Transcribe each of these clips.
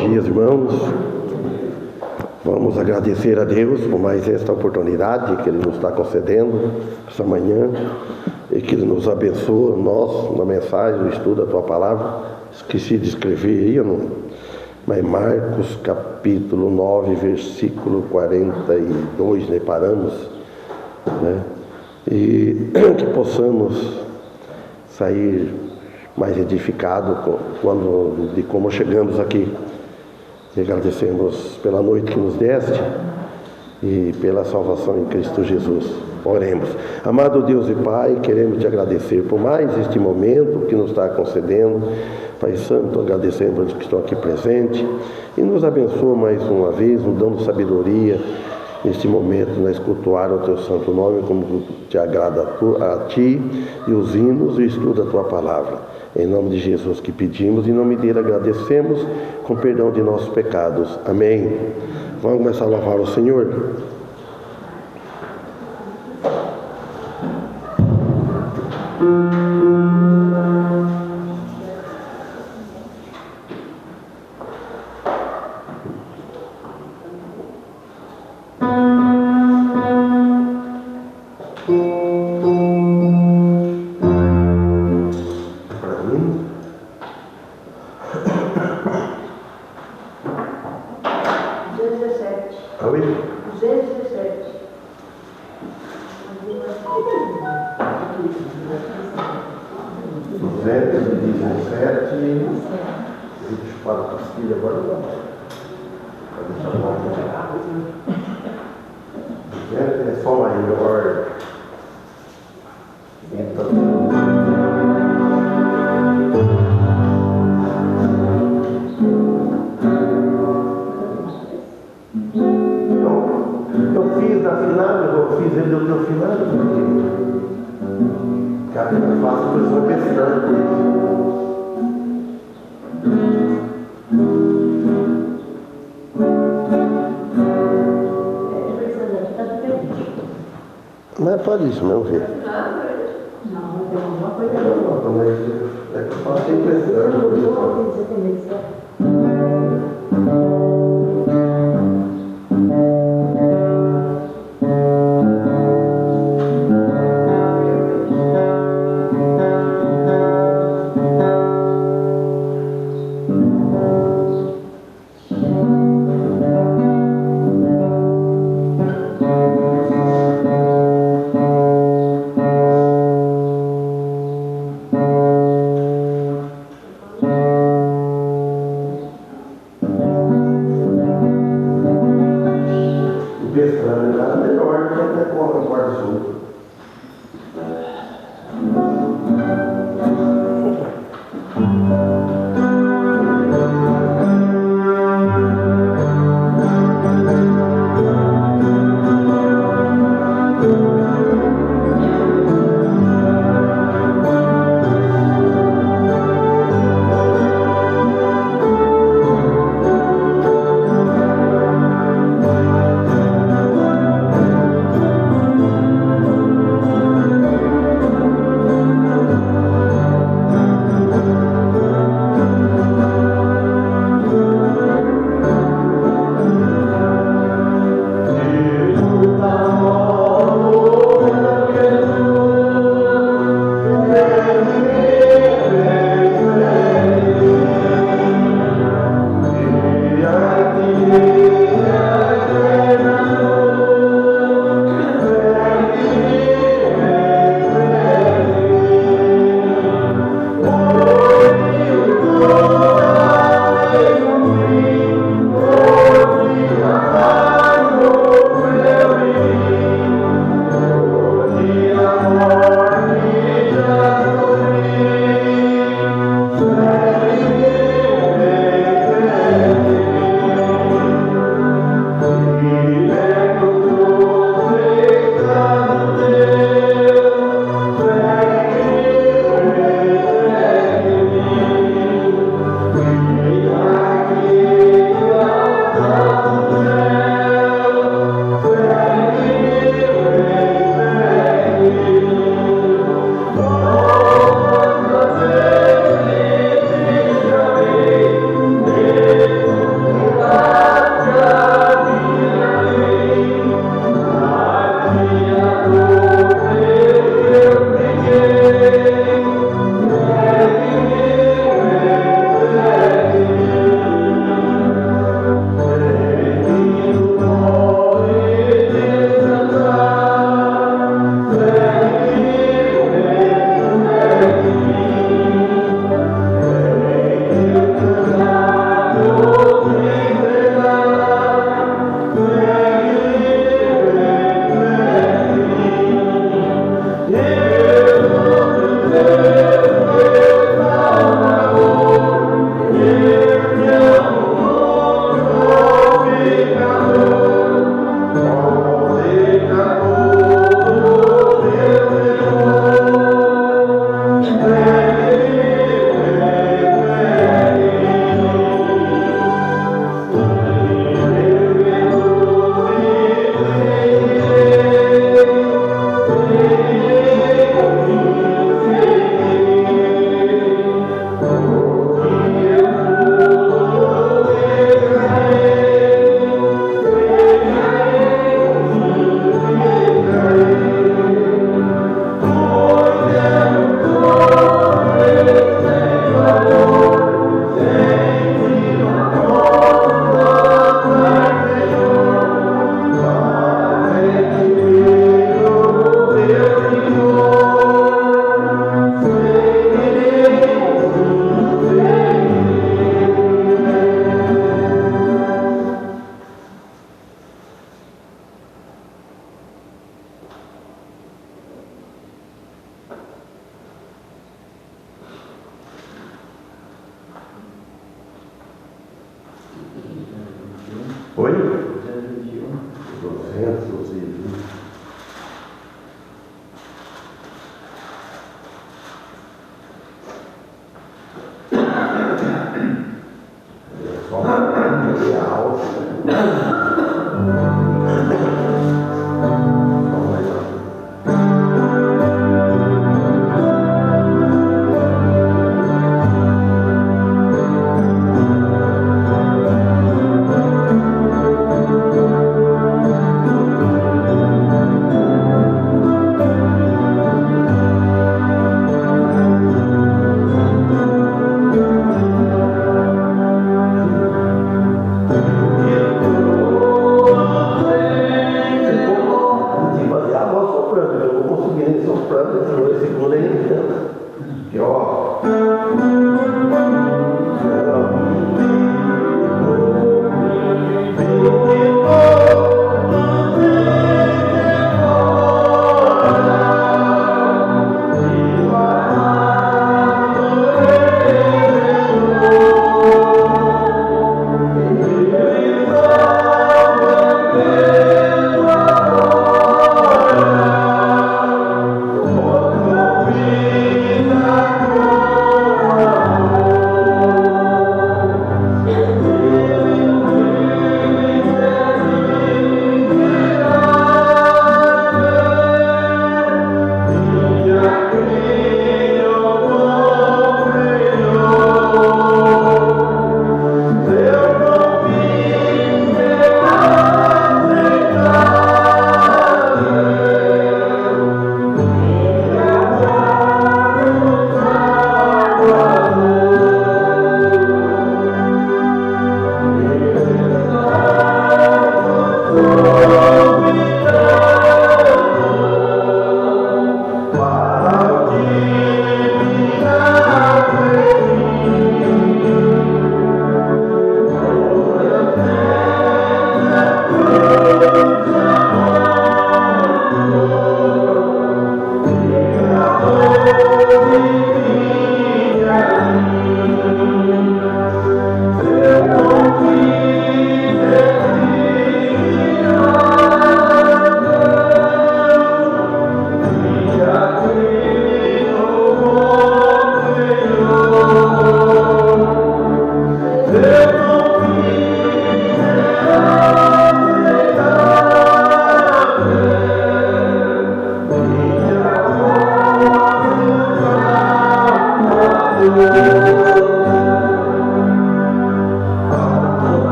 dia, irmãos. Vamos agradecer a Deus por mais esta oportunidade que Ele nos está concedendo esta manhã e que Ele nos abençoa, nós, na mensagem, no estudo da Tua Palavra. Esqueci de escrever aí, mas Marcos capítulo 9, versículo 42, paramos, e que possamos sair mais edificados de como chegamos aqui. E agradecemos pela noite que nos deste e pela salvação em Cristo Jesus. Oremos. Amado Deus e Pai, queremos te agradecer por mais este momento que nos está concedendo. Pai Santo, agradecemos os que estão aqui presentes e nos abençoa mais uma vez, nos dando sabedoria neste momento, escutar o teu santo nome, como te agrada a ti, e os hinos e o estudo da tua palavra. Em nome de Jesus que pedimos, e em nome dele agradecemos, com perdão de nossos pecados. Amém. Vamos começar a louvar o Senhor. É só maior. Eu fiz afinado, eu fiz ele do teu afinado, porque cada vez eu faço a pessoa pensando por isso. Mas pode isso mesmo, filho. Não, tem alguma coisa. Não, é que eu faço sem pensando.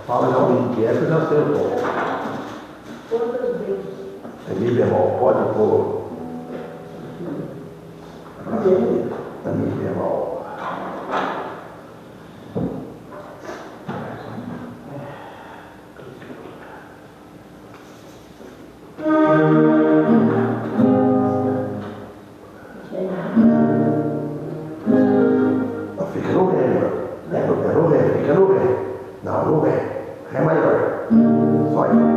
Fala de alguém que é, que eu já sei o tom. É Mi bemol, pode pôr. É Mi bemol. Fica no Ré, no Ré, fica no Ré. Não, no Ré. Ré maior. Só aí.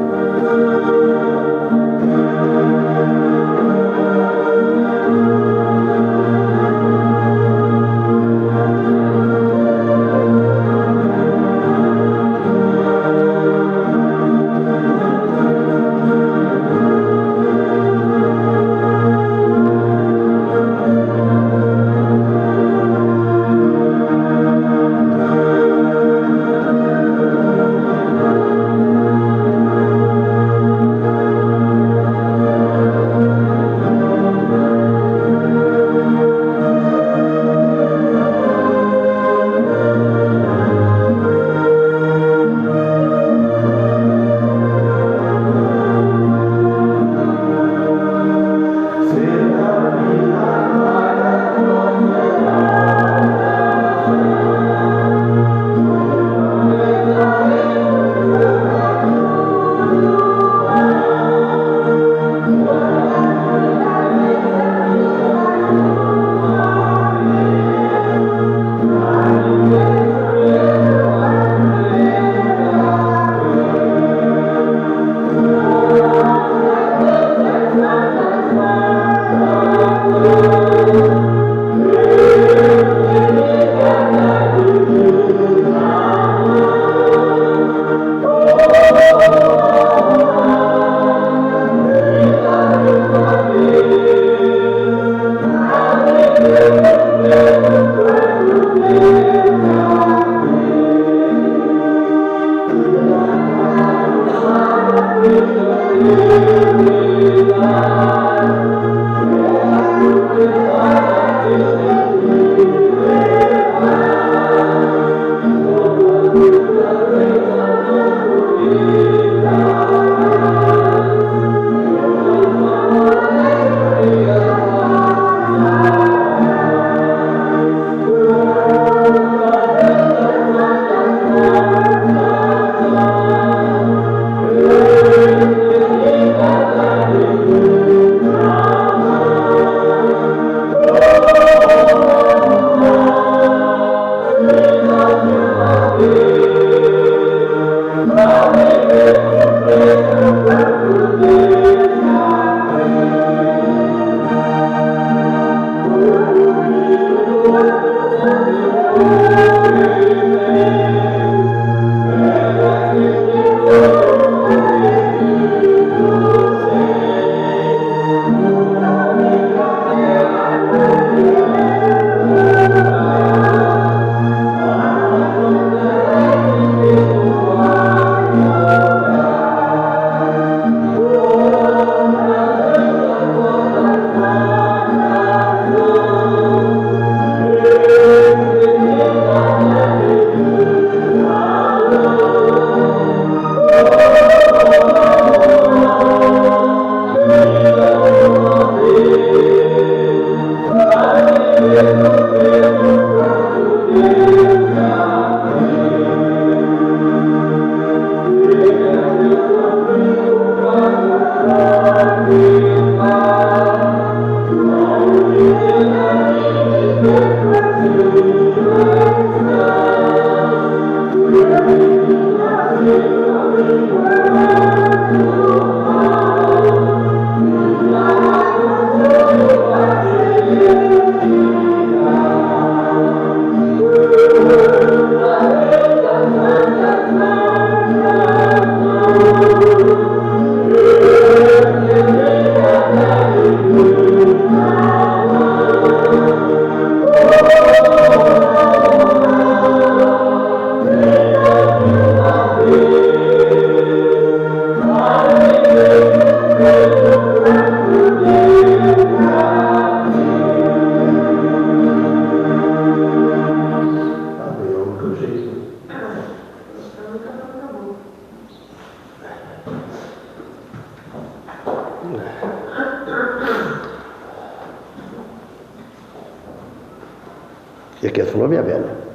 E aqui é sua minha velha.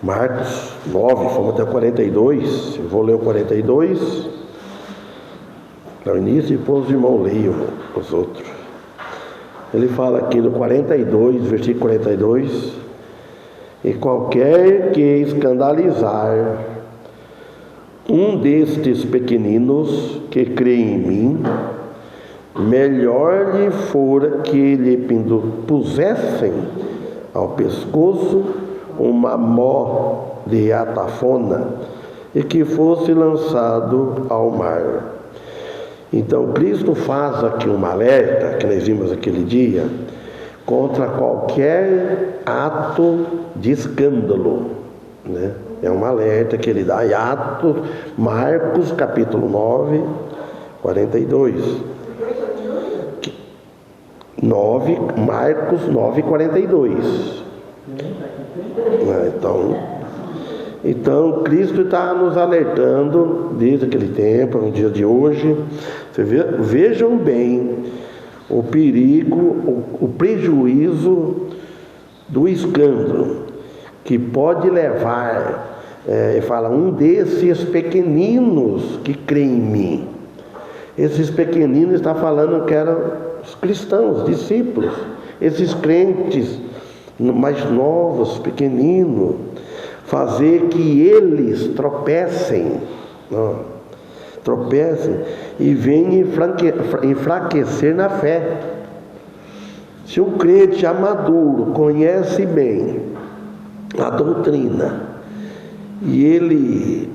Marcos 9, fomos até o 42. Eu vou ler o 42 no início e depois os irmãos leiam os outros. Ele fala aqui no 42, versículo 42: e qualquer que escandalizar um destes pequeninos que crê em mim, melhor lhe fora que lhe pusessem ao pescoço uma mó de atafona e que fosse lançado ao mar. Então Cristo faz aqui um alerta, que nós vimos aquele dia, contra qualquer ato de escândalo, né? É um alerta que ele dá em Atos, Marcos capítulo 9, 42. 9, Marcos 9, 42. Então Cristo está nos alertando desde aquele tempo, no dia de hoje. Vejam bem o perigo, o prejuízo do escândalo, que pode levar, fala, um desses pequeninos que creem em mim. Esses pequeninos está falando que eram os cristãos, discípulos, esses crentes mais novos, pequeninos, fazer que eles tropecem e venham enfraquecer na fé. Se um crente maduro conhece bem a doutrina e ele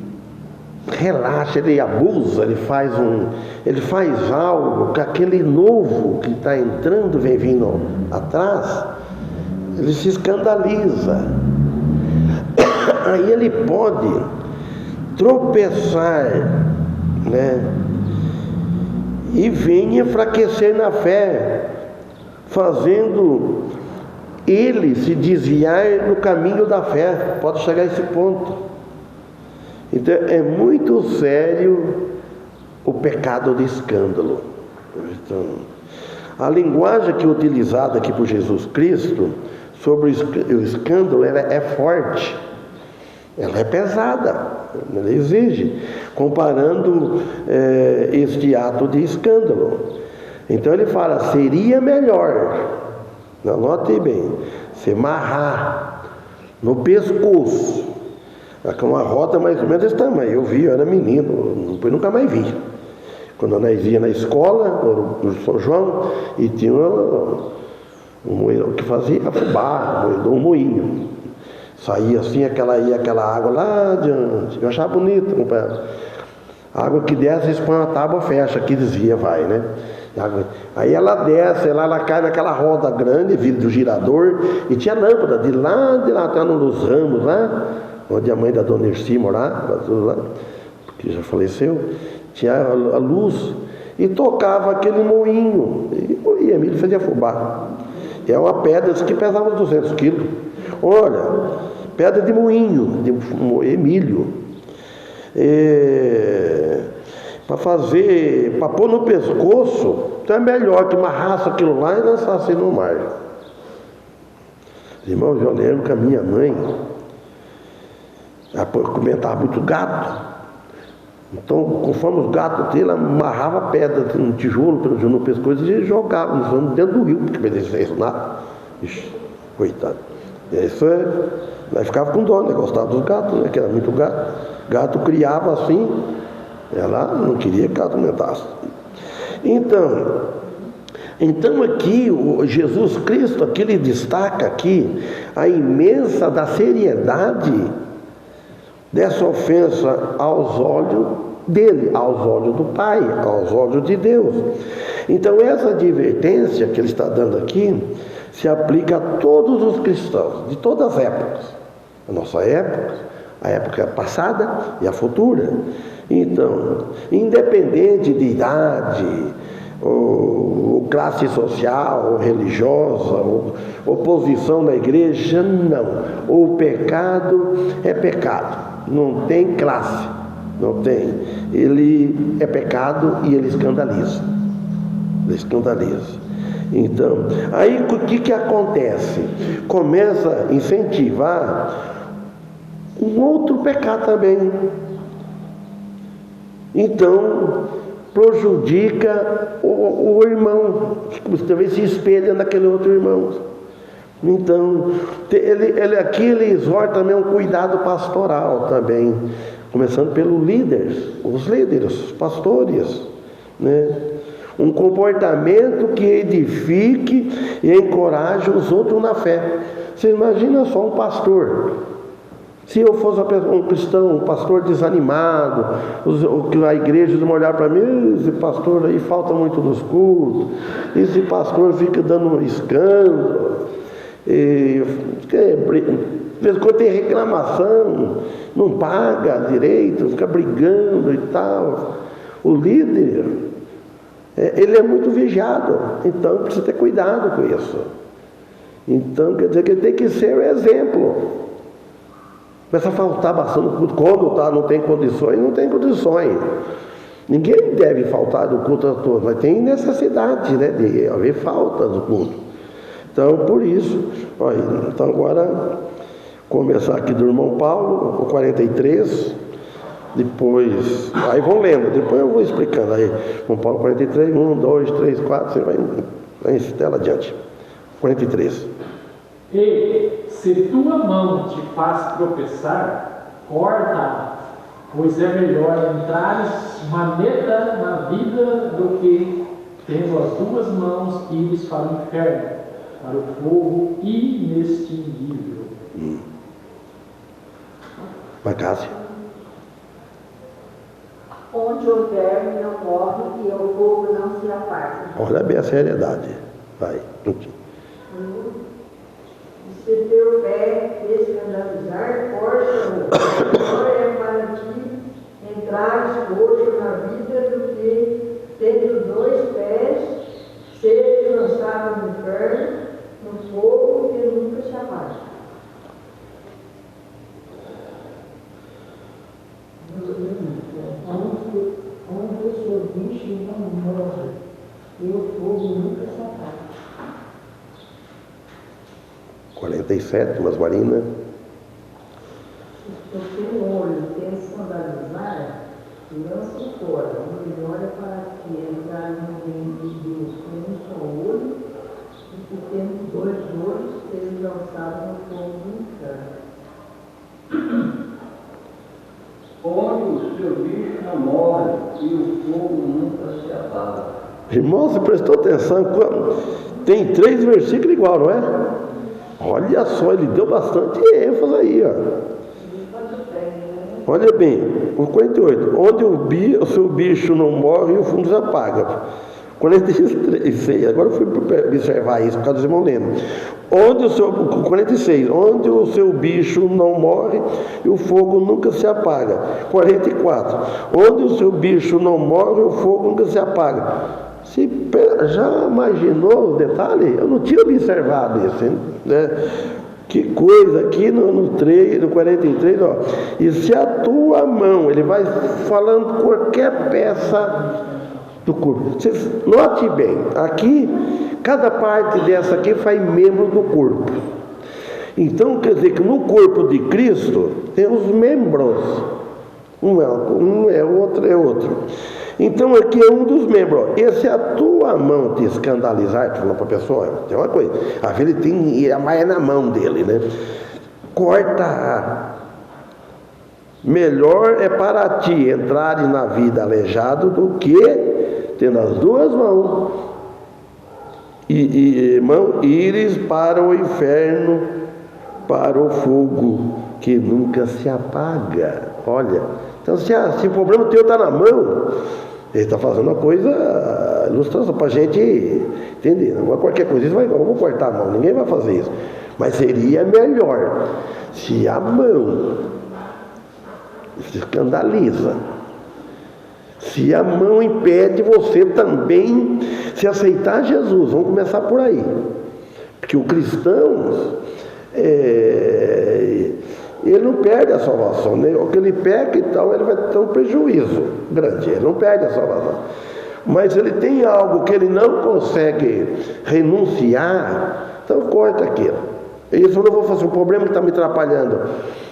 relaxa, ele abusa, ele faz algo que aquele novo que está entrando, vem vindo atrás, ele se escandaliza. Aí ele pode tropeçar, né? E vem enfraquecer na fé, fazendo ele se desviar do caminho da fé. Pode chegar a esse ponto. Então é muito sério o pecado de escândalo. Então, a linguagem que é utilizada aqui por Jesus Cristo sobre o escândalo, ela é forte, ela é pesada, ela exige, comparando este ato de escândalo. Então ele fala, seria melhor, anote bem, se amarrar no pescoço, com uma roda mais ou menos desse tamanho. Eu vi, eu era menino, depois nunca mais vi. Quando nós ia na escola, no São João, e tinha o que fazia fubá, um moinho. Saía assim, aquela água lá adiante. Eu achava bonito, compadre. A água que desce, eles põem uma tábua, fecha, que desvia, vai, né? Aí ela desce, ela cai naquela roda grande, vidro do girador, e tinha lâmpada de lá até nos ramos, lá, onde a mãe da dona Erci morava, lá, que já faleceu, tinha a luz, e tocava aquele moinho, e moía milho, fazia fubá. E é uma pedra que pesava 200 quilos. Olha, pedra de moinho, de moer milho. Para pôr no pescoço, então é melhor que amarrasse aquilo lá e lançasse no mar. Irmãos, eu lembro que a minha mãe, ela comentava muito gato. Então, conforme os gatos dele, ela amarrava pedra no tijolo no pescoço e jogava dentro do rio, porque não fez nada. Ixi, coitado. Isso nós ficava com dó, né? Gostava dos gatos, né? Que era muito gato. Gato criava assim, ela não queria que gato aumentasse. Então aqui, o Jesus Cristo, aqui ele destaca aqui a imensa da seriedade dessa ofensa aos olhos dele, aos olhos do Pai, aos olhos de Deus. Então essa advertência que ele está dando aqui se aplica a todos os cristãos, de todas as épocas. A nossa época, a época passada e a futura. Então, independente de idade, ou classe social, ou religiosa, ou posição na igreja, não. O pecado é pecado. não tem classe, não tem. Ele é pecado e ele escandaliza. Ele escandaliza. Então, aí o que acontece? Começa a incentivar um outro pecado também. Então, prejudica o irmão, que talvez se espelha naquele outro irmão. Então, ele exorta também um cuidado pastoral também, começando pelos líderes, os pastores, né? Um comportamento que edifique e encoraje os outros na fé. Você imagina só um pastor. Se eu fosse um cristão, um pastor desanimado, a igreja não olhar para mim, esse pastor aí falta muito nos cultos, esse pastor fica dando escândalo, de vez em quando tem reclamação, não paga direito, fica brigando e tal. O líder, ele é muito vigiado, então precisa ter cuidado com isso. Então quer dizer que ele tem que ser o exemplo. Começa a faltar bastante no culto. Quando não tem condições, não tem condições. Ninguém deve faltar do culto a todos, mas tem necessidade, né, de haver falta do culto. Então, por isso, olha, então agora, começar aqui do irmão Paulo, o 43, depois, aí vão lendo, depois eu vou explicando aí. Irmão Paulo 43, 1, 2, 3, 4, você vai tela adiante. 43. E se tua mão te faz tropeçar, corta-a, pois é melhor entrares maneta na vida do que, tendo as duas mãos, ires para o inferno, para o fogo inextinguível. Vai, Cássio. Onde o verme não morre e o fogo não se apaga. Olha bem a seriedade. Vai. Se teu pé escandalizar, corta-o. Melhor é para ti entrares coxo na vida do que, tendo 2 pés, seres lançado no inferno, no fogo que nunca se apaga. Onde o seu bicho não morre e o fogo nunca se apaga. 47, mas Marina. Se o teu olho tem escandalizar, lança fora. O melhor é para ti entrar no reino de Deus com um só olho, e que tendo 2 olhos, seja lançado no fogo do inferno. Onde o seu bicho não morre e o fogo nunca se apaga. Irmão, você prestou atenção? Tem 3 versículos igual, não é? Olha só, ele deu bastante ênfase aí, ó. Olha bem, o 48. Onde o seu bicho não morre e o fundo se apaga. 46, agora eu fui observar isso por causa dos irmãos lendo. 46, onde o seu bicho não morre e o fogo nunca se apaga. 44, onde o seu bicho não morre e o fogo nunca se apaga. Você já imaginou o detalhe? Eu não tinha observado isso, né? Que coisa, aqui no 43, ó. E se a tua mão, ele vai falando qualquer peça do corpo. Você note bem, aqui, cada parte dessa aqui faz membro do corpo. Então, quer dizer que no corpo de Cristo tem os membros. Um é outro, é outro. Então, aqui é um dos membros. E se a tua mão te escandalizar, tu falou para a pessoa, tem uma coisa, a vida ele tem a maia na mão dele, né? Corta. Melhor é para ti entrares na vida aleijado do que tendo as 2 mãos e ires para o inferno, para o fogo que nunca se apaga. Olha, então se o problema teu está na mão, ele está fazendo uma coisa, ilustração para a gente entender. Não é qualquer coisa, eu vou cortar a mão, ninguém vai fazer isso. Mas seria melhor se a mão se escandaliza, se a mão impede você também se aceitar Jesus. Vamos começar por aí. Porque o cristão, ele ele não perde a salvação, né? O que ele peca, então ele vai ter um prejuízo grande, ele não perde a salvação. Mas ele tem algo que ele não consegue renunciar, então corta aquilo. Isso eu não vou fazer. O problema que está me atrapalhando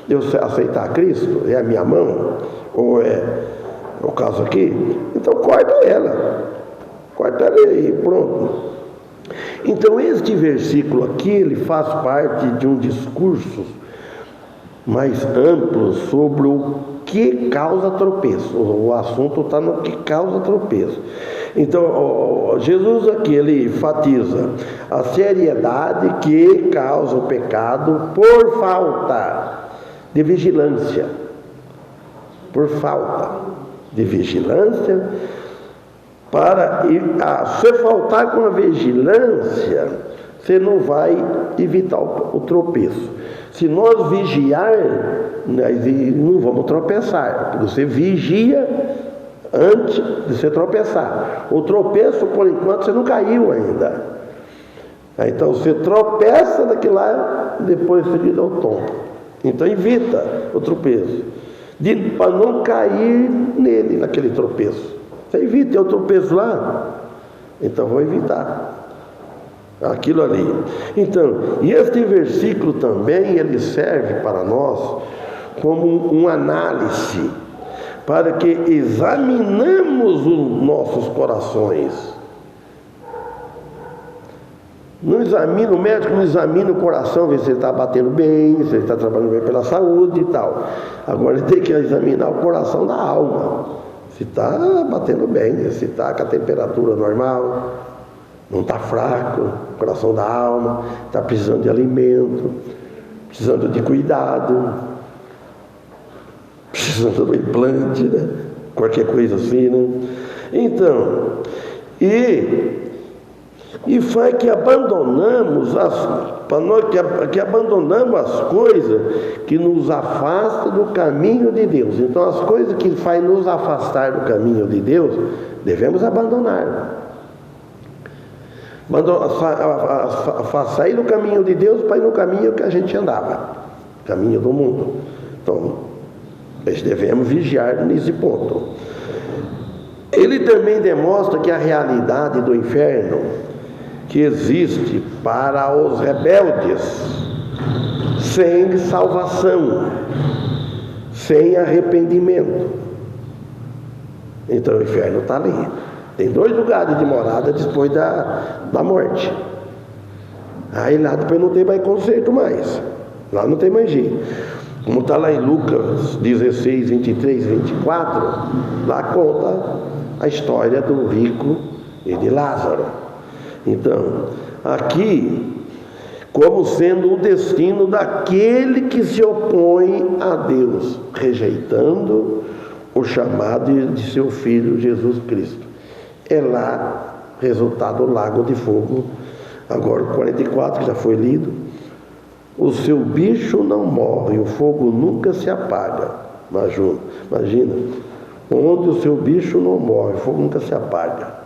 eu aceitar Cristo é a minha mão, ou é o caso aqui, então corta ela e pronto. Então este versículo aqui, ele faz parte de um discurso mais amplo sobre o que causa tropeço. O assunto está no que causa tropeço. Então, Jesus aqui, ele enfatiza a seriedade que causa o pecado por falta de vigilância. Por falta de vigilância. Se faltar com a vigilância, você não vai evitar o tropeço. Se nós vigiar, não vamos tropeçar, porque você vigia antes de você tropeçar. O tropeço, por enquanto, você não caiu ainda. Então você tropeça daquilo lá, depois você lhe dá o tombo. Então evita o tropeço, para não cair nele, naquele tropeço. Você evita o tropeço lá, então vou evitar aquilo ali. Então, e este versículo também, ele serve para nós como uma análise, para que examinemos os nossos corações. O médico não examina o coração, ver se ele está batendo bem, se ele está trabalhando bem pela saúde e tal. Agora ele tem que examinar o coração da alma. Se está batendo bem, se está com a temperatura normal, não está fraco, o coração da alma, está precisando de alimento, precisando de cuidado, precisando do implante, né? Qualquer coisa assim, né? Então, e faz que abandonamos abandonamos as coisas que nos afastam do caminho de Deus. Então as coisas que fazem nos afastar do caminho de Deus, devemos abandonar. Sair do caminho de Deus para ir no caminho que a gente andava, caminho do mundo. Então, nós devemos vigiar nesse ponto. Ele também demonstra que a realidade do inferno que existe para os rebeldes, sem salvação, sem arrependimento. Então o inferno está ali. Tem 2 lugares de morada depois da morte. Aí lá depois não tem mais conserto mais. Lá não tem mais jeito. Como está lá em Lucas 16, 23, 24, lá conta a história do rico e de Lázaro. Então, aqui, como sendo o destino daquele que se opõe a Deus, rejeitando o chamado de seu Filho Jesus Cristo. É lá, resultado do lago de fogo. Agora, o 44, que já foi lido. O seu bicho não morre, o fogo nunca se apaga. Imagina, onde o seu bicho não morre, o fogo nunca se apaga.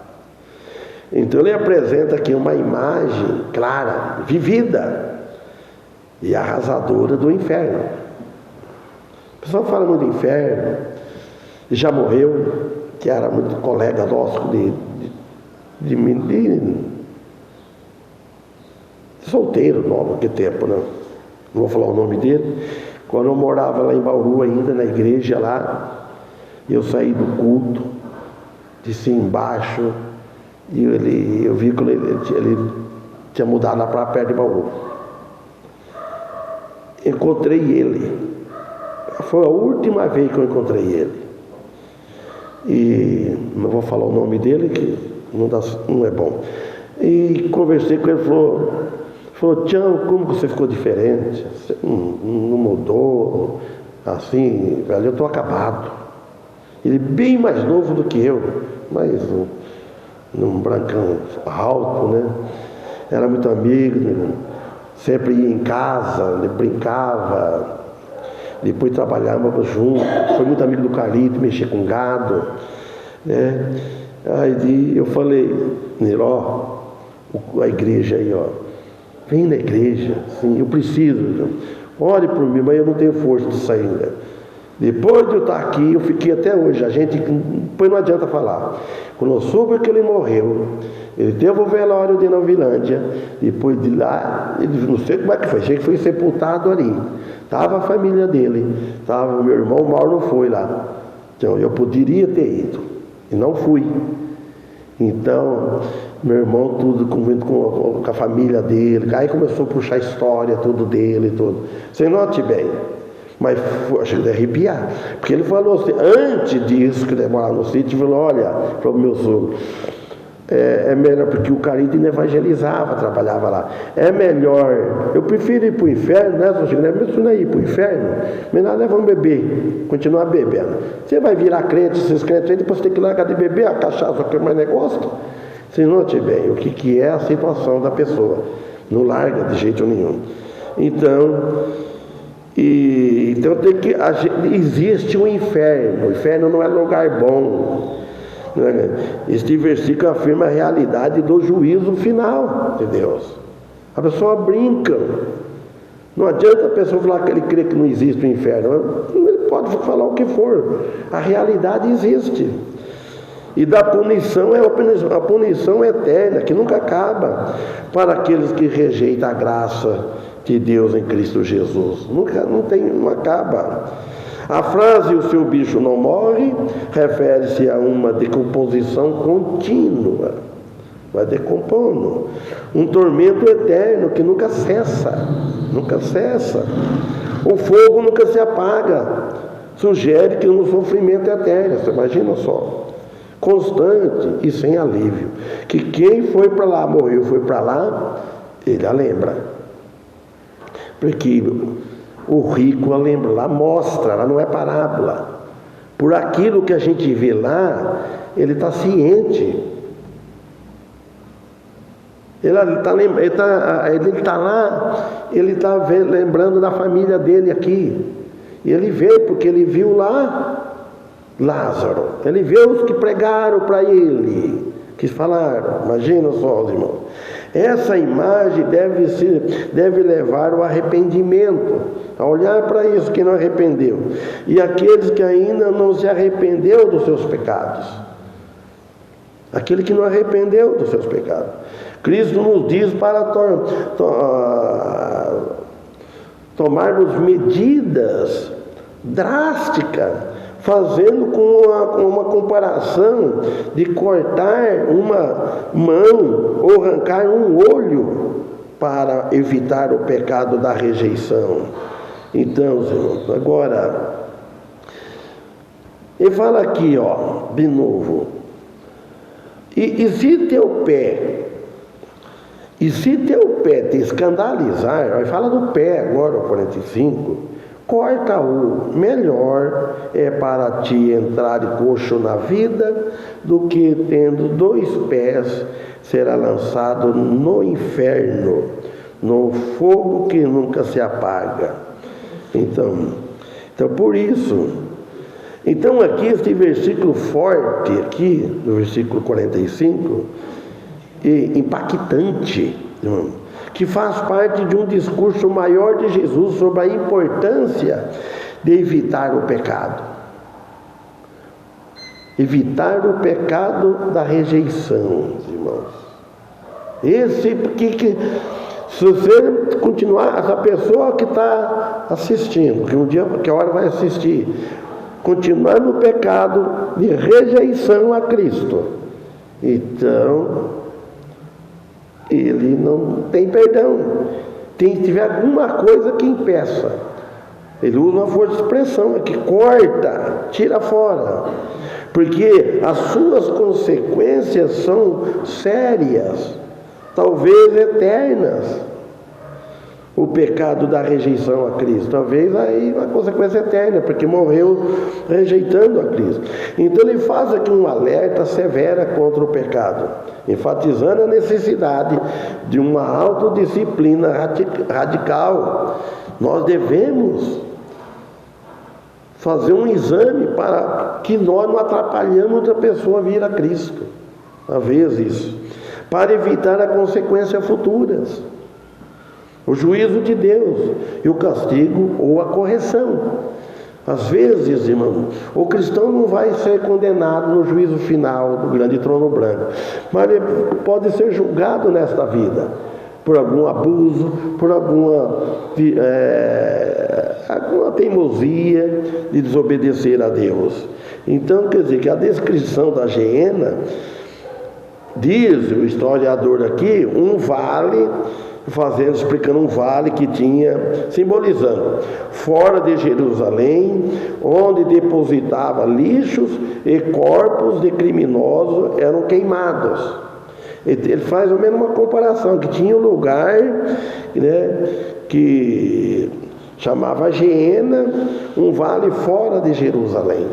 Então ele apresenta aqui uma imagem clara, vivida e arrasadora do inferno. O pessoal fala muito do inferno, e já morreu, que era muito colega nosso de solteiro, novo, que tempo, né? Não vou falar o nome dele. Quando eu morava lá em Bauru ainda, na igreja lá, eu saí do culto, desci embaixo, e eu vi que ele tinha mudado lá para perto de Bauru. Encontrei ele. Foi a última vez que eu encontrei ele. E não vou falar o nome dele, que não é bom. E conversei com ele, falou, Tião, como você ficou diferente? Você não mudou, assim, velho, eu estou acabado. Ele bem mais novo do que eu, mas num brancão alto, né? Era muito amigo, sempre ia em casa, ele brincava, depois trabalhávamos juntos, foi muito amigo do Carlito, mexia com gado, né? Aí eu falei, a igreja aí, ó, vem na igreja, sim, eu preciso. ore por mim, mas eu não tenho força de sair, né? Depois de eu estar aqui, eu fiquei até hoje. A gente, depois não adianta falar. Quando eu soube que ele morreu, ele teve o velório de Novilândia. Depois de lá, ele, não sei como é que foi, achei que foi sepultado ali. Estava a família dele, o meu irmão Mauro foi lá. Então eu poderia ter ido, e não fui. Então, meu irmão, tudo com a família dele, aí começou a puxar a história, tudo dele, tudo. Você note bem. Mas achei de arrepiar, porque ele falou assim, antes disso, que ele morava no sítio, falou, olha, para o meu sogro, é melhor, porque o Caride não evangelizava, trabalhava lá, é melhor, eu prefiro ir para o inferno, né, Sr. Chico? Não é ir para o inferno, melhor vamos beber, continuar bebendo. Você vai virar crente, esses crentes aí, depois você tem que largar de beber, a cachaça que mais negócio. Você note bem o que é a situação da pessoa, não larga de jeito nenhum. Então existe um inferno. O inferno não é lugar bom. Este versículo afirma a realidade do juízo final de Deus. A pessoa brinca. Não adianta a pessoa falar que ele crê que não existe o inferno. Ele pode falar o que for. A realidade existe. E da punição é a punição eterna, que nunca acaba, para aqueles que rejeitam a graça de Deus em Cristo Jesus. Não acaba. A frase, o seu bicho não morre, refere-se a uma decomposição contínua. Vai decompondo. Um tormento eterno que nunca cessa. Nunca cessa. O fogo nunca se apaga. Sugere que um sofrimento eterno. Você imagina só. Constante e sem alívio. Que quem foi para lá, morreu, foi para lá, ele a lembra. Porque o rico a lembra, lá mostra, lá não é parábola. Por aquilo que a gente vê lá, ele está ciente. Ele está lá, ele está lembrando da família dele aqui. E ele vê, porque ele viu lá Lázaro. Ele vê os que pregaram para ele, que falaram. Imagina só, os irmãos. Essa imagem deve levar ao arrependimento, a olhar para isso que não arrependeu. E aqueles que ainda não se arrependeu dos seus pecados. Aquele que não arrependeu dos seus pecados. Cristo nos diz para tomarmos medidas drásticas, fazendo com uma comparação de cortar uma mão ou arrancar um olho para evitar o pecado da rejeição. Então, irmãos, agora, ele fala aqui, de novo, e se teu pé te escandalizar, ele fala do pé agora, o 45, corta-o, melhor é para ti entrar coxo na vida, do que tendo 2 pés, será lançado no inferno, no fogo que nunca se apaga. Então por isso, então aqui este versículo forte, aqui, no versículo 45, impactante, que faz parte de um discurso maior de Jesus sobre a importância de evitar o pecado. Evitar o pecado da rejeição, irmãos. Porque se você continuar, essa pessoa que está assistindo, que a hora vai assistir, continuar no pecado de rejeição a Cristo, então ele não tem perdão. Tem que tiver alguma coisa que impeça. Ele usa uma força de expressão, que corta, tira fora. Porque as suas consequências são sérias, talvez eternas. O pecado da rejeição a Cristo, talvez aí uma consequência eterna, porque morreu rejeitando a Cristo. Então ele faz aqui um alerta severo contra o pecado, enfatizando a necessidade de uma autodisciplina radical. Nós devemos fazer um exame para que nós não atrapalhamos outra pessoa a vir a Cristo, às vezes, para evitar as consequências futuras. o juízo de Deus e o castigo ou a correção. Às vezes, irmão, o cristão não vai ser condenado no juízo final do grande trono branco, mas ele pode ser julgado nesta vida por algum abuso, por alguma teimosia de desobedecer a Deus. Então, quer dizer que a descrição da Geena, diz o historiador aqui, um vale, explicando um vale que tinha, simbolizando, fora de Jerusalém, onde depositava lixos e corpos de criminosos eram queimados. Ele faz ao menos uma comparação, que tinha um lugar, né, que chamava Geena, um vale fora de Jerusalém.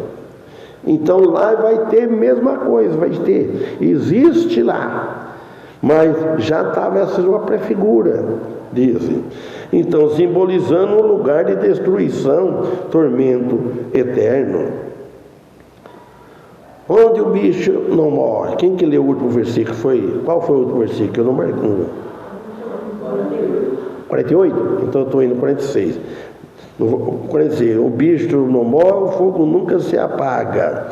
Então lá vai ter a mesma coisa, existe lá, mas já estava essa uma prefigura, dizem. Então, simbolizando um lugar de destruição, tormento eterno. Onde o bicho não morre. Quem que leu o último versículo? Qual foi o último versículo? Eu não marquei. 48? Então eu estou indo 46. 46. O bicho não morre, o fogo nunca se apaga.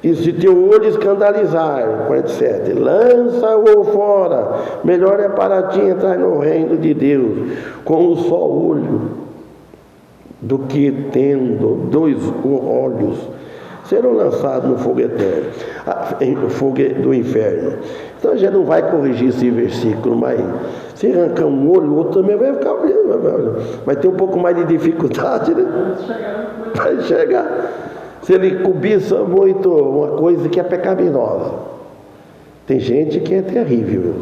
E se teu olho escandalizar, 47, lança-o fora. Melhor é para ti entrar no reino de Deus com um só olho, do que tendo 2 olhos serão lançados no fogo eterno, no fogo do inferno. Então a gente não vai corrigir esse versículo, mas se arrancar um olho, o outro também vai ficar olhando, vai ter um pouco mais de dificuldade, né? Vai chegar. Se ele cobiça muito uma coisa que é pecaminosa. Tem gente que é terrível,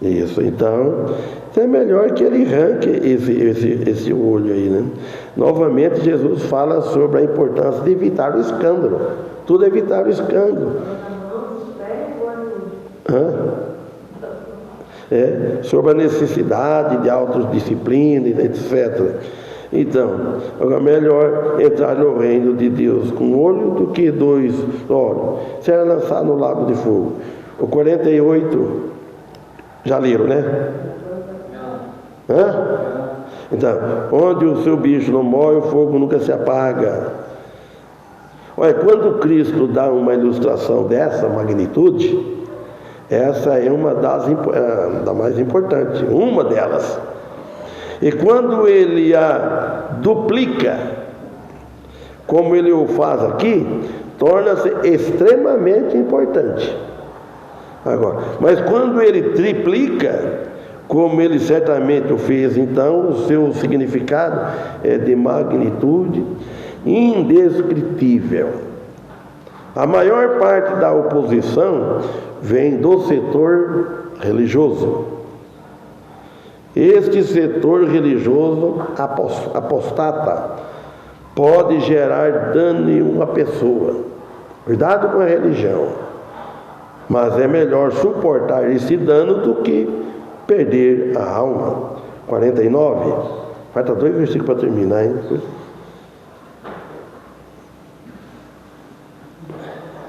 isso, então é melhor que ele arranque esse olho aí, né? Novamente Jesus fala sobre a importância de evitar o escândalo. Tudo é evitar o escândalo. Sobre a necessidade de autodisciplina, etc. Então, agora melhor entrar no reino de Deus com um olho do que 2 olhos. Será lançado no lago de fogo. O 48, já leram, né? Então, onde o seu bicho não morre, o fogo nunca se apaga. Olha, quando Cristo dá uma ilustração dessa magnitude, essa é uma das mais importantes, uma delas. E quando ele a duplica, como ele o faz aqui, torna-se extremamente importante. Agora, mas quando ele triplica, como ele certamente o fez, então o seu significado é de magnitude indescritível. A maior parte da oposição vem do setor religioso. Este setor religioso apostata pode gerar dano em uma pessoa. Cuidado com a religião. Mas é melhor suportar esse dano do que perder a alma. 49. Falta 2 versículos para terminar, hein?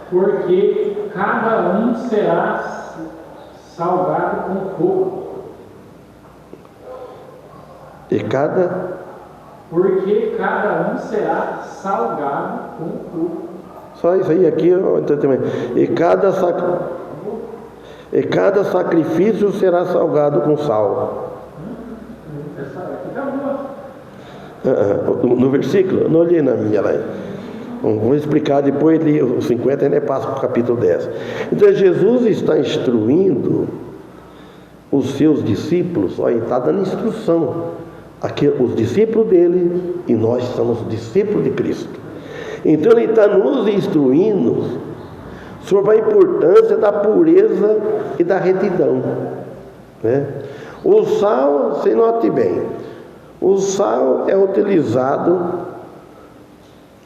Porque cada um será salgado com fogo. Porque cada um será salgado com fogo. Só isso aí aqui, e cada sacrifício será salgado com sal. No versículo, não li na minha lá. Vou explicar depois, o 50 ainda passa para o capítulo 10. Então Jesus está instruindo os seus discípulos, olha, está dando instrução. Aqui, os discípulos dele e nós somos discípulos de Cristo. Então ele está nos instruindo sobre a importância da pureza e da retidão, né? O sal, se note bem, o sal é utilizado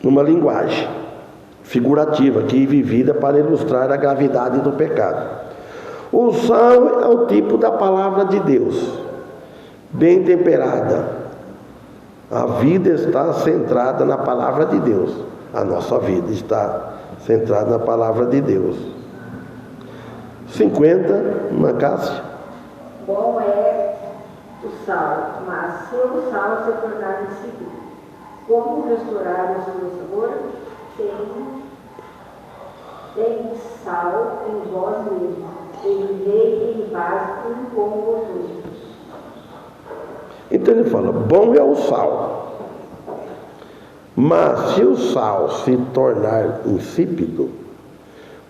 numa linguagem figurativa aqui vivida para ilustrar a gravidade do pecado. O sal é o tipo da palavra de Deus, bem temperada. A vida está centrada na palavra de Deus. A nossa vida está centrada na palavra de Deus. 50 na Cássia. bom é o sal, mas se o sal se tornar insípido, como restaurar o seu sabor? Tem sal em vós mesmos, e vivei em paz um com os outros. Então ele fala, bom é o sal, mas se o sal se tornar insípido,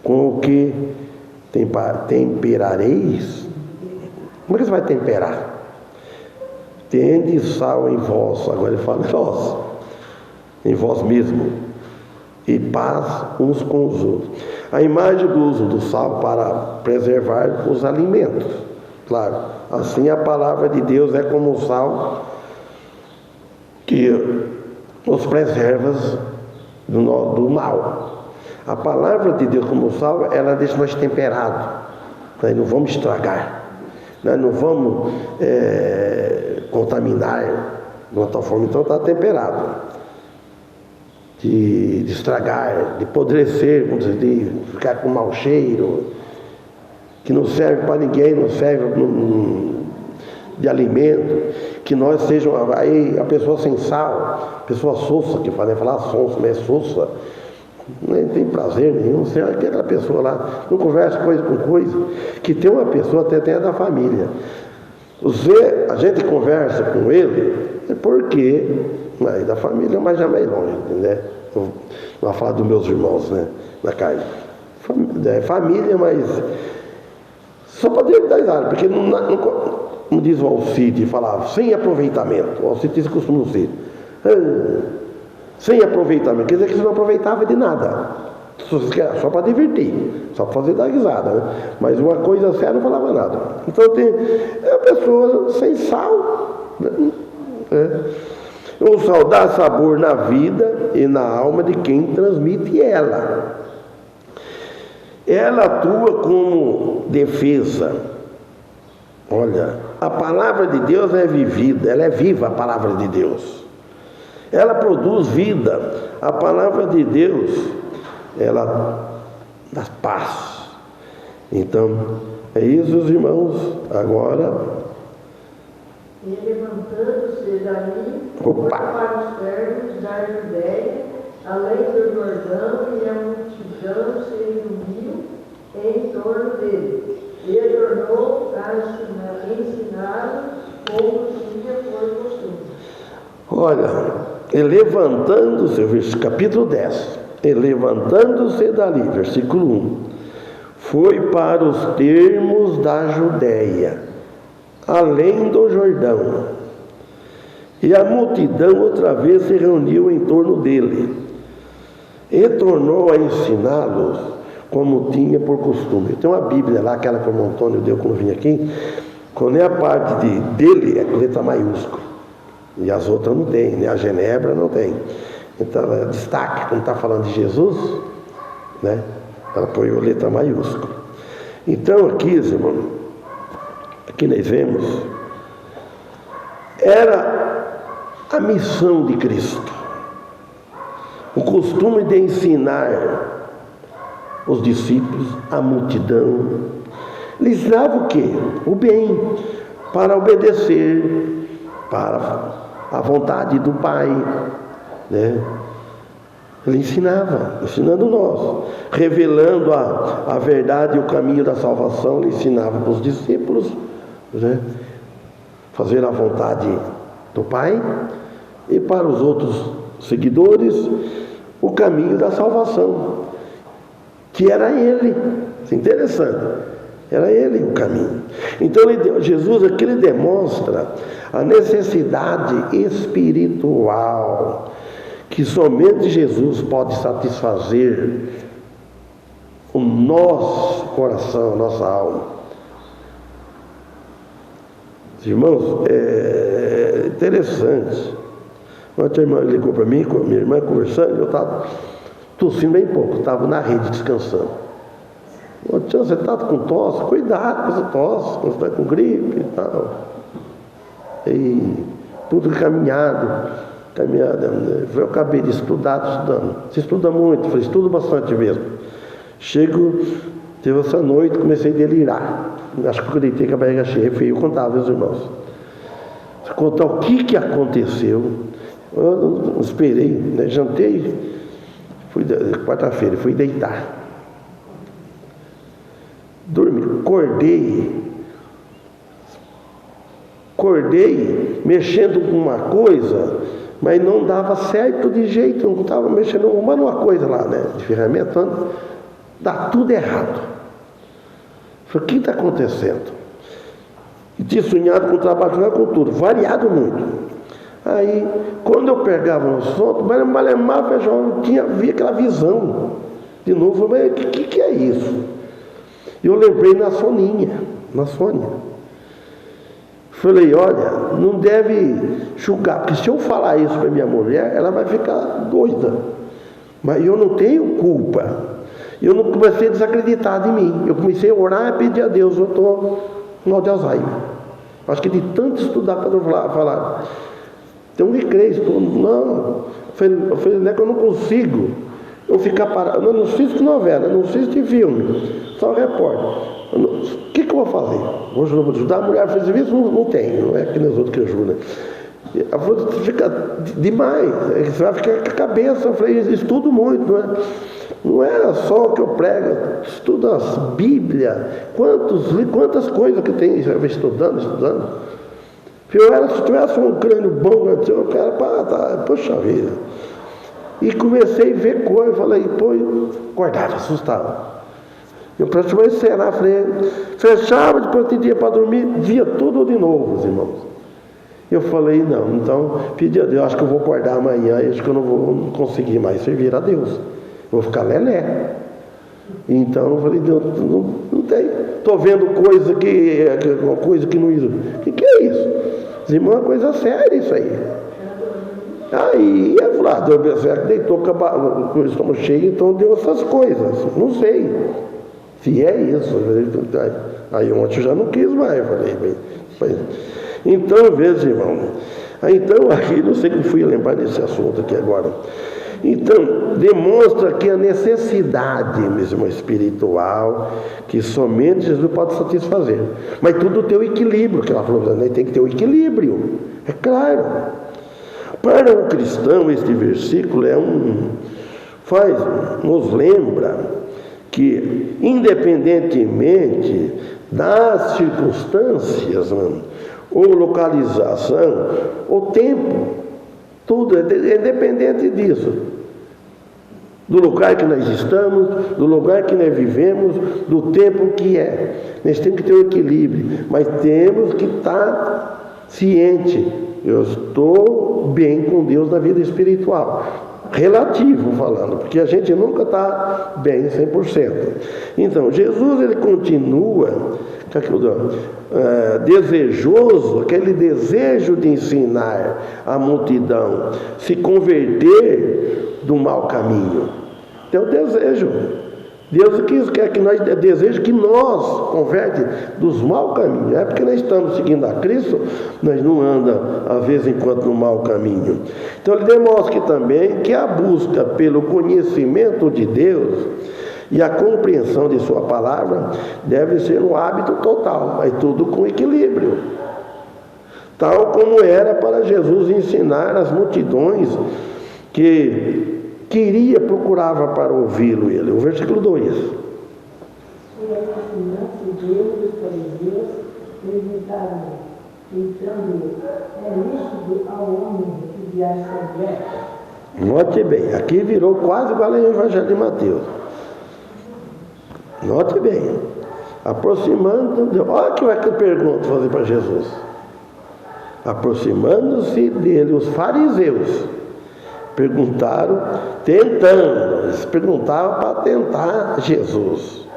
com o que temperareis? Como é que você vai temperar? Tende sal em vós, agora ele fala nós, em vós mesmo, e paz uns com os outros. A imagem do uso do sal para preservar os alimentos, claro, assim a palavra de Deus é como o sal que nos preserva do mal. A palavra de Deus como sal, ela deixa nós temperados. Nós não vamos estragar. Nós não vamos contaminar de uma tal forma. Então está temperado. De estragar, de apodrecer, de ficar com mau cheiro, que não serve para ninguém, não serve de alimento, que nós sejamos, aí a pessoa sem sal, pessoa sossa, que podem falar sonsa, mas é sossa, não tem prazer nenhum, sei lá, aquela pessoa lá, não conversa coisa com coisa, que tem uma pessoa até da família, a gente conversa com ele, é porque, mas da família, mas já meio longe, né? Não vou falar dos meus irmãos, né, na carne, família, mas só para dar risada, porque como diz o Alcide, falava, sem aproveitamento. O Alcide disse que costuma dizer, sem aproveitamento, quer dizer que você não aproveitava de nada, só para divertir, só para fazer dar risada, né? Mas uma coisa séria não falava nada. Então tem a pessoa sem sal, né? O sal dá sabor na vida e na alma de quem transmite ela. Ela atua como defesa. Olha, a palavra de Deus é vivida, ela é viva, a palavra de Deus. Ela produz vida. A palavra de Deus, ela dá paz. Então, é isso, irmãos. Agora, E levantando-se dali, foi para os termos da Judéia, além do Jordão, e a multidão se reuniu em torno dele. E tornou a ensiná-lo como tinha por costume. olha, e levantando-se, capítulo 10, e levantando-se dali, versículo 1, foi para os termos da Judéia, além do Jordão, e a multidão outra vez se reuniu em torno dele, e tornou a ensiná-los como tinha por costume. Tem uma Bíblia lá, aquela que o Antônio deu quando vim aqui, quando é a parte dele, é com letra maiúscula, e as outras não tem, né? A Genebra não tem. Então ela destaca, quando está falando de Jesus, né? Ela põe a letra maiúscula. Então aqui, irmão, aqui nós vemos, era a missão de Cristo, o costume de ensinar os discípulos, a multidão. Lhes dava o quê? O bem, para obedecer, para a vontade do Pai, né? Ele ensinava, ensinando nós, revelando a verdade e o caminho da salvação. Ele ensinava para os discípulos, né? Fazer a vontade do Pai, e para os outros seguidores o caminho da salvação, que era Ele. Isso é interessante, era Ele o caminho. Então Jesus aqui ele demonstra a necessidade espiritual que somente Jesus pode satisfazer o nosso coração, a nossa alma. Irmãos, é interessante. Ontem a irmã ligou para mim, com a minha irmã conversando, eu estava tossindo bem pouco, estava na rede descansando. Ô tia, você está com tosse? Cuidado com essa tosse, você está com gripe e tal. E tudo caminhada. Eu acabei de estudar, estudando. Você estuda muito? Eu falei, estudo bastante mesmo. Teve essa noite, comecei a delirar. acho que eu deitei com a barriga cheia, feio contar, meus irmãos. Se contar o que aconteceu, eu não esperei, né? Jantei, quarta-feira, fui deitar. Dormi, acordei mexendo com uma coisa, mas não dava certo de jeito, não estava mexendo uma coisa lá, né, de ferramenta, dá tudo errado. Falei, o que está acontecendo? E tinha sonhado com o trabalho, com tudo, variado muito. Aí, quando eu pegava no sono, mas eu via aquela visão. De novo, mas o que é isso? Eu lembrei na Sônia. Falei, olha, não deve julgar, porque se eu falar isso para minha mulher, ela vai ficar doida. Mas eu não tenho culpa. Eu não comecei a desacreditar de mim. Eu comecei a orar e pedir a Deus, eu estou mal de Alzheimer. Acho que de tanto estudar para eu falar. Tem um recreio, não. Eu falei, não é que eu não consigo. Eu ficar parado. Eu não assisto novela, não assisto filme. Só repórter. O que eu vou fazer? Vou ajudar a mulher a fazer isso? Não tem, não é que nos outros que ajudam. Eu vou ficar demais, você vai ficar com a cabeça. Eu falei, estudo muito, não é? Não era só o que eu prego, estudo as Bíblias, quantas coisas que tem, eu estudando. Se tivesse um crânio bom, eu quero, poxa vida. E comecei a ver coisas, falei, acordava, assustava. Eu praticamente encenar, fechava, depois tinha dia para dormir, via tudo de novo, os irmãos. Eu falei, não, então, pedi a Deus, acho que eu vou acordar amanhã, acho que eu não vou conseguir mais servir a Deus. Vou ficar lelé. Então eu falei, Deus, não tem. Estou vendo uma coisa que não isso. O que é isso? Os irmãos, é uma coisa séria isso aí. Aí Deus deitou com o estômago cheio, então deu essas coisas. Não sei se é isso. Aí ontem eu já não quis mais. Falei, então, veja, irmão. Então, aqui, não sei como fui lembrar desse assunto aqui agora. Então, demonstra aqui a necessidade mesmo espiritual que somente Jesus pode satisfazer. Mas tudo tem o equilíbrio, que ela falou, né? Tem que ter o equilíbrio, é claro. Para o cristão, este versículo nos lembra que, independentemente das circunstâncias, ou localização, ou tempo, tudo é independente disso. Do lugar que nós estamos, do lugar que nós vivemos, do tempo que é. Nós temos que ter um equilíbrio, mas temos que estar ciente. Eu estou bem com Deus na vida espiritual. Relativo falando, porque a gente nunca está bem 100%. Então, Jesus, ele continua desejoso, aquele desejo de ensinar a multidão se converter do mau caminho. Tem o desejo. Deus quer que nós deseja que nós converte dos maus caminhos. É porque nós estamos seguindo a Cristo, nós não andamos, às vezes, enquanto no mau caminho. Então, ele demonstra também que a busca pelo conhecimento de Deus e a compreensão de sua palavra deve ser um hábito total, mas tudo com equilíbrio. Tal como era para Jesus ensinar as multidões que procurava para ouvi-lo ele. O versículo 2. E aproximando-se dele, os fariseus perguntaram, então, é lícito ao homem repudiar sua mulher? Note bem, aqui virou quase igual ao Evangelho de Mateus. Note bem, aproximando, olha que pergunta fazer para Jesus. Aproximando-se dele, os fariseus perguntaram, eles perguntavam para tentar Jesus.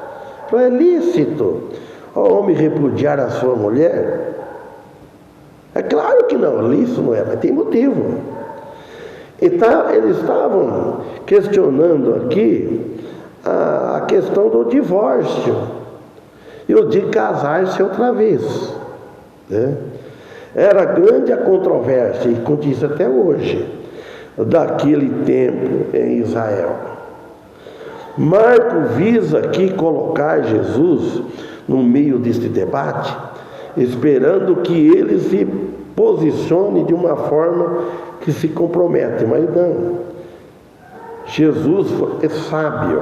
Então, é lícito ao homem repudiar a sua mulher? É claro que não, lícito não é, mas tem motivo. Então, eles estavam questionando aqui a questão do divórcio e o de casar-se outra vez, né? Era grande a controvérsia, e continua até hoje, daquele tempo em Israel. Marco visa aqui colocar Jesus no meio deste debate, esperando que ele se posicione de uma forma que se compromete, mas não. Jesus é sábio.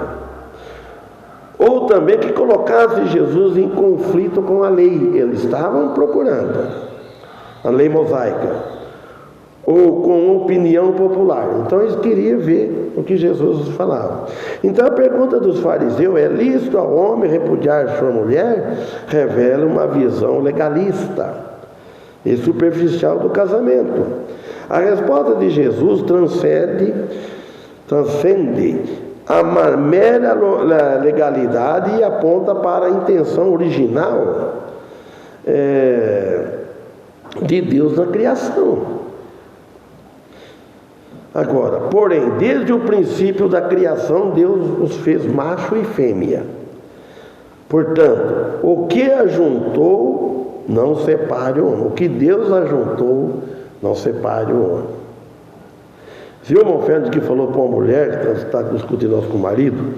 Ou também que colocasse Jesus em conflito com a lei. Eles estavam procurando a lei mosaica, ou com opinião popular. Então eles queriam ver o que Jesus falava. Então a pergunta dos fariseus: é lícito ao homem repudiar sua mulher? Revela uma visão legalista e superficial do casamento. A resposta de Jesus transcende a mera legalidade e aponta para a intenção original de Deus na criação. Agora, porém, desde o princípio da criação, Deus os fez macho e fêmea. Portanto, o que ajuntou, não separe o homem. O que Deus ajuntou, não separe o homem. Se o irmão Fernandes que falou para uma mulher que está discutindo com o marido,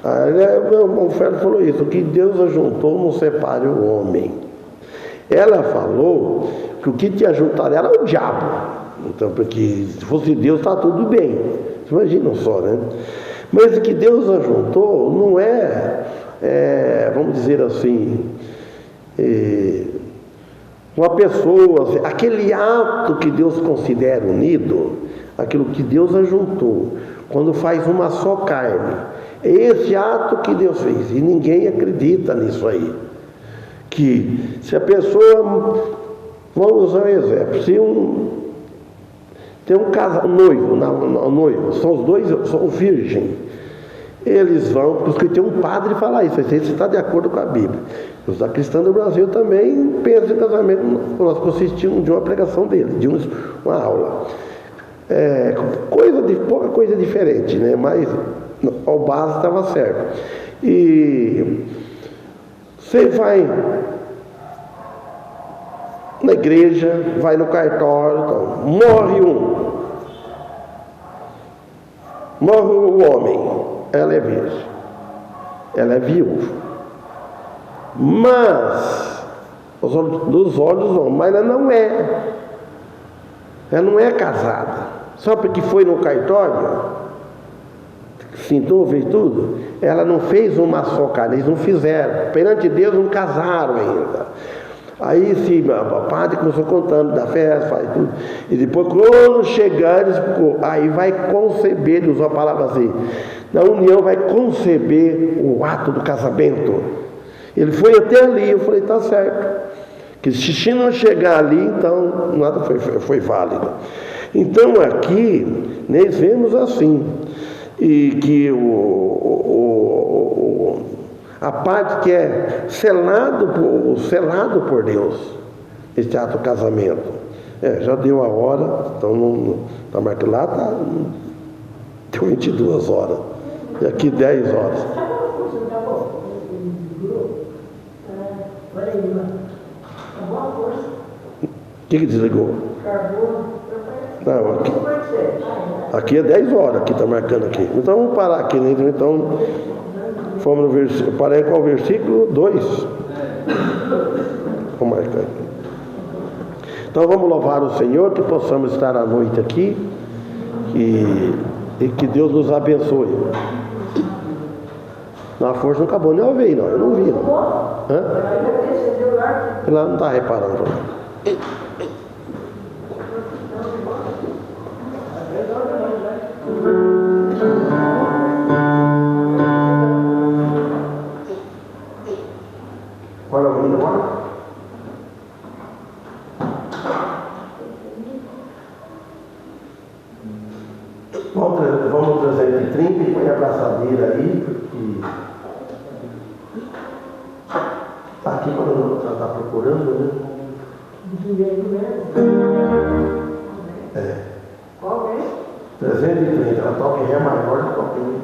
o irmão Fernandes falou isso: o que Deus ajuntou, não separe o homem. Ela falou que o que te ajuntaria era o diabo. Então, porque se fosse Deus, está tudo bem. Imagina só, né? Mas o que Deus ajuntou não vamos dizer assim, uma pessoa, assim, aquele ato que Deus considera unido, aquilo que Deus ajuntou, quando faz uma só carne, é esse ato que Deus fez, e ninguém acredita nisso aí. Que se a pessoa, vamos usar um exemplo, se tem um casal, noivo, são os dois, são virgem, eles vão, porque tem um padre que fala isso, você está de acordo com a Bíblia. Os da Cristã do Brasil também pensam em casamento. Nós assistimos de uma pregação dele, de uma aula. Pouca coisa diferente, né? Mas ao base estava certo. E você vai na igreja, vai no cartório, então, morre o homem, ela é virgem, ela é viúva, mas dos olhos não, mas ela não é casada, só porque foi no cartório, sentou, fez tudo, ela não fez uma só carne, eles não fizeram, perante Deus não casaram ainda. Aí sim, o padre começou contando da festa, faz tudo. E depois, quando chegar, aí vai conceber, ele usou a palavra assim, na união vai conceber o ato do casamento. Ele foi até ali, eu falei, tá certo. Que se não chegar ali, então nada foi válido. Então aqui, nós vemos assim, e que a parte que é selado por Deus, este ato do casamento. Já deu a hora, então não está marcado lá, deu 22 horas, e aqui 10 horas. O que desligou? Não, aqui é 10 horas, aqui está marcando aqui. Então vamos parar aqui, né? Então, fomos no versículo, parei com o versículo 2. Vamos marcar. Então vamos louvar o Senhor, que possamos estar à noite aqui e que Deus nos abençoe. Na força não acabou, nem eu vi, não. Eu não vi, não. Hã? Ela não está reparando. Olha o menino agora. Vamos 330 e põe a abraçadeira aí, porque está aqui quando ela está procurando, né? Qual é? 330, ela toca em Ré maior, toca em Mi.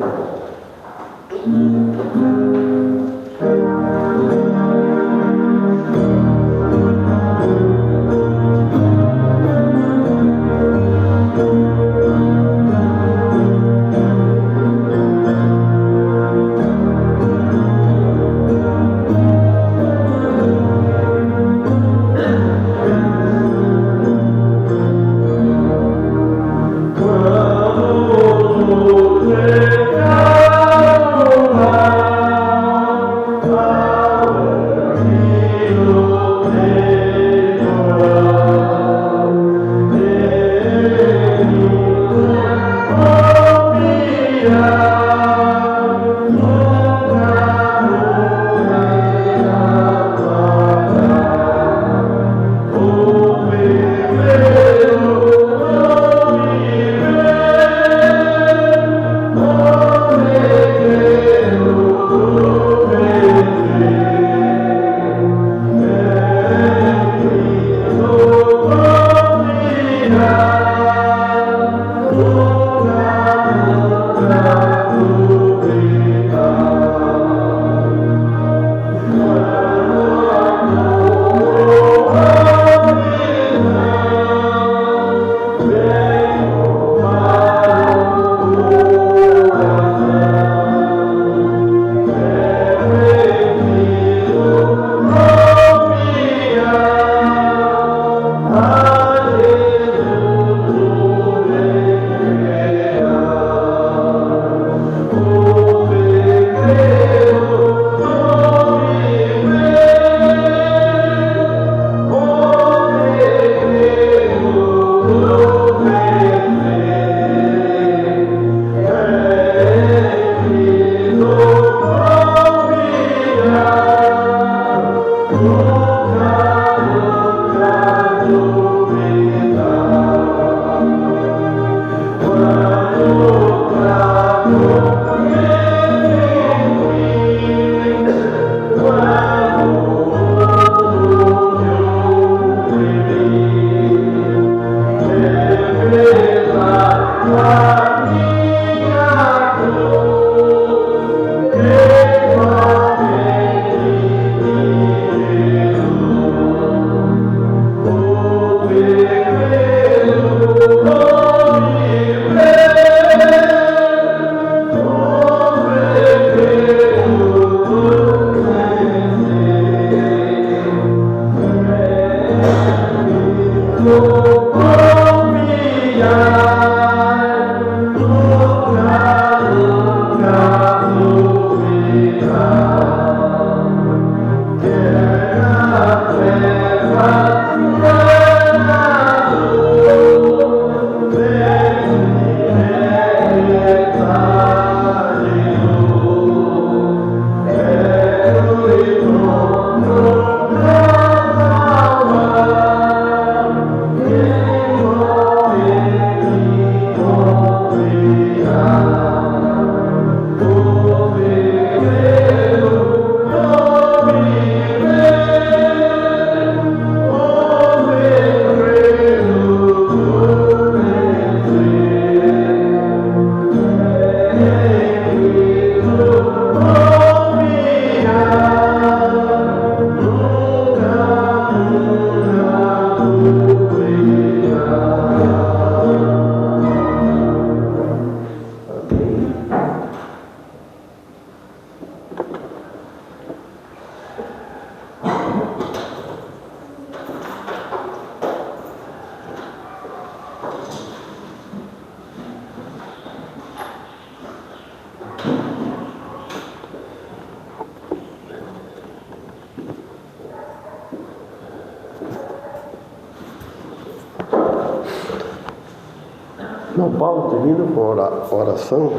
Não, Paulo termina com a oração.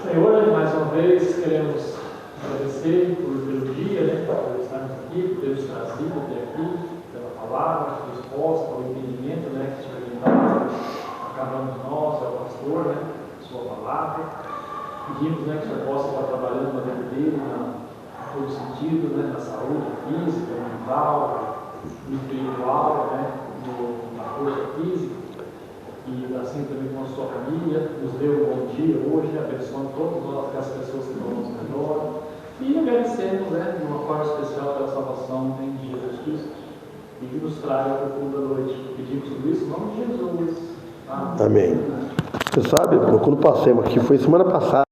Senhor, mais uma vez queremos agradecer pelo dia, né, por estarmos aqui, por ter nos trazido até aqui, pela palavra, pela resposta, pelo entendimento, né, que o Senhor tem dado a cada um de nós, ao pastor, né, sua palavra. Pedimos, né, que o Senhor possa estar trabalhando na vida dele, em todo sentido, né, na saúde física, mental, espiritual, né, na força física. E assim também com a sua família, nos dê um bom dia hoje, abençoando todas as pessoas que estão ao nosso redor. E agradecemos, né, de uma forma especial pela salvação em Jesus Cristo e que nos traga para o fundo da noite. Pedimos tudo isso em nome de Jesus. Amém. Amém. Você sabe, quando passamos aqui, foi semana passada.